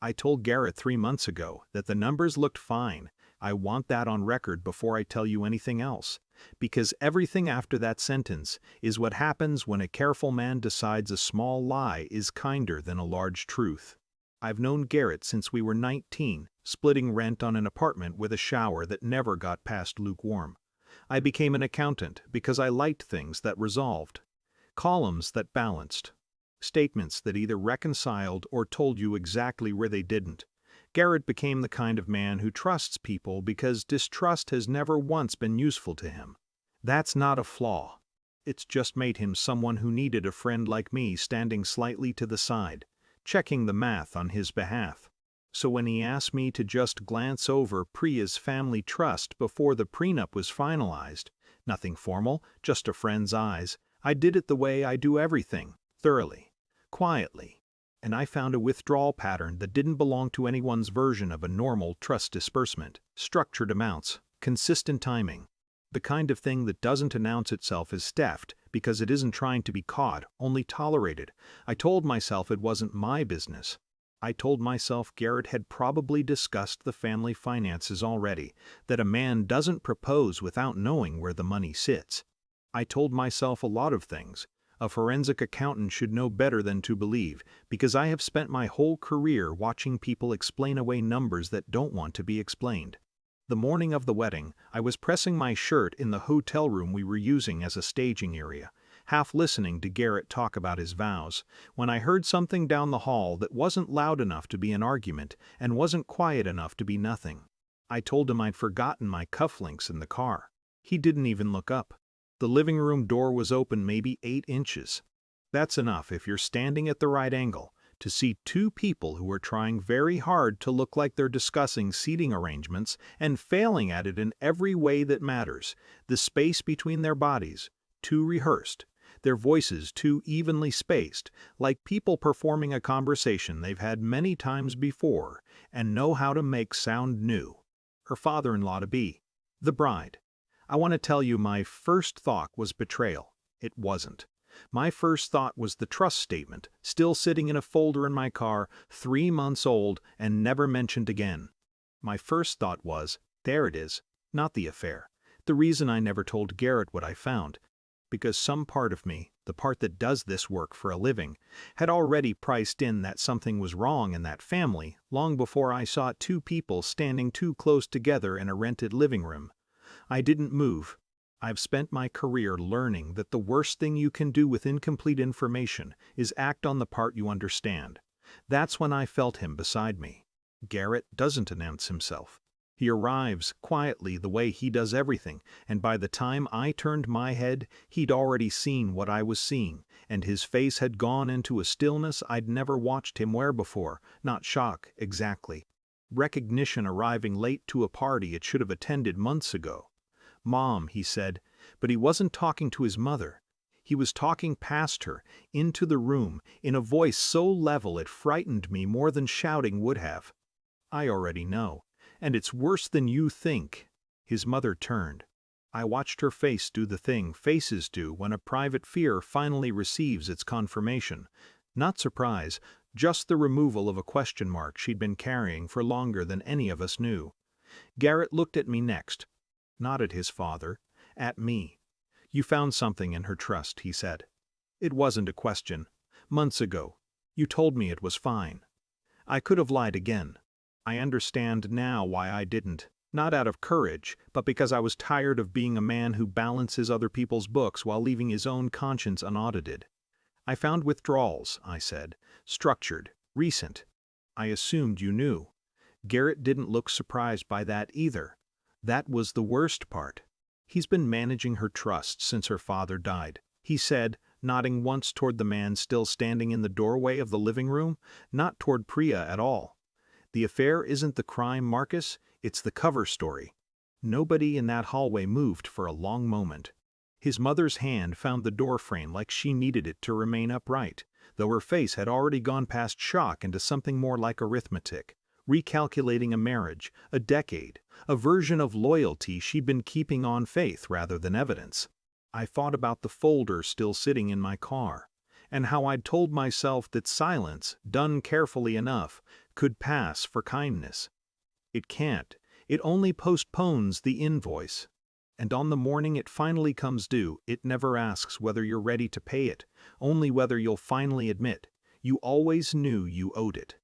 I told Garrett 3 months ago that the numbers looked fine. I want that on record before I tell you anything else. Because everything after that sentence is what happens when a careful man decides a small lie is kinder than a large truth. I've known Garrett since we were 19, splitting rent on an apartment with a shower that never got past lukewarm. I became an accountant because I liked things that resolved. Columns that balanced. Statements that either reconciled or told you exactly where they didn't. Garrett became the kind of man who trusts people because distrust has never once been useful to him. That's not a flaw. It's just made him someone who needed a friend like me standing slightly to the side, checking the math on his behalf. So when he asked me to just glance over Priya's family trust before the prenup was finalized, nothing formal, just a friend's eyes, I did it the way I do everything, thoroughly, quietly. And I found a withdrawal pattern that didn't belong to anyone's version of a normal trust disbursement: structured amounts, consistent timing. The kind of thing that doesn't announce itself as theft because it isn't trying to be caught, only tolerated. I told myself it wasn't my business. I told myself Garrett had probably discussed the family finances already, that a man doesn't propose without knowing where the money sits. I told myself a lot of things. A forensic accountant should know better than to believe, because I have spent my whole career watching people explain away numbers that don't want to be explained. The morning of the wedding, I was pressing my shirt in the hotel room we were using as a staging area, half listening to Garrett talk about his vows, when I heard something down the hall that wasn't loud enough to be an argument and wasn't quiet enough to be nothing. I told him I'd forgotten my cufflinks in the car. He didn't even look up. The living room door was open maybe 8 inches. That's enough if you're standing at the right angle to see two people who are trying very hard to look like they're discussing seating arrangements and failing at it in every way that matters. The space between their bodies, too rehearsed. Their voices too evenly spaced, like people performing a conversation they've had many times before and know how to make sound new. Her father-in-law to be. The bride. I want to tell you my first thought was betrayal. It wasn't. My first thought was the trust statement, still sitting in a folder in my car, 3 months old and never mentioned again. My first thought was, there it is, not the affair. The reason I never told Garrett what I found. Because some part of me, the part that does this work for a living, had already priced in that something was wrong in that family long before I saw two people standing too close together in a rented living room. I didn't move. I've spent my career learning that the worst thing you can do with incomplete information is act on the part you understand. That's when I felt him beside me. Garrett doesn't announce himself. He arrives quietly the way he does everything, and by the time I turned my head, he'd already seen what I was seeing, and his face had gone into a stillness I'd never watched him wear before, not shock, exactly. Recognition arriving late to a party it should have attended months ago. Mom, he said, but he wasn't talking to his mother. He was talking past her, into the room, in a voice so level it frightened me more than shouting would have. I already know, and it's worse than you think. His mother turned. I watched her face do the thing faces do when a private fear finally receives its confirmation. Not surprise, just the removal of a question mark she'd been carrying for longer than any of us knew. Garrett looked at me next. Not at his father, at me. You found something in her trust, he said. It wasn't a question. Months ago, you told me it was fine. I could have lied again. I understand now why I didn't, not out of courage, but because I was tired of being a man who balances other people's books while leaving his own conscience unaudited. I found withdrawals, I said, structured, recent. I assumed you knew. Garrett didn't look surprised by that either. That was the worst part. He's been managing her trust since her father died, he said, nodding once toward the man still standing in the doorway of the living room, not toward Priya at all. The affair isn't the crime, Marcus, it's the cover story. Nobody in that hallway moved for a long moment. His mother's hand found the doorframe like she needed it to remain upright, though her face had already gone past shock into something more like arithmetic, recalculating a marriage, a decade, a version of loyalty she'd been keeping on faith rather than evidence. I thought about the folder still sitting in my car, and how I'd told myself that silence, done carefully enough, could pass for kindness. It can't. It only postpones the invoice. And on the morning it finally comes due, it never asks whether you're ready to pay it, only whether you'll finally admit you always knew you owed it.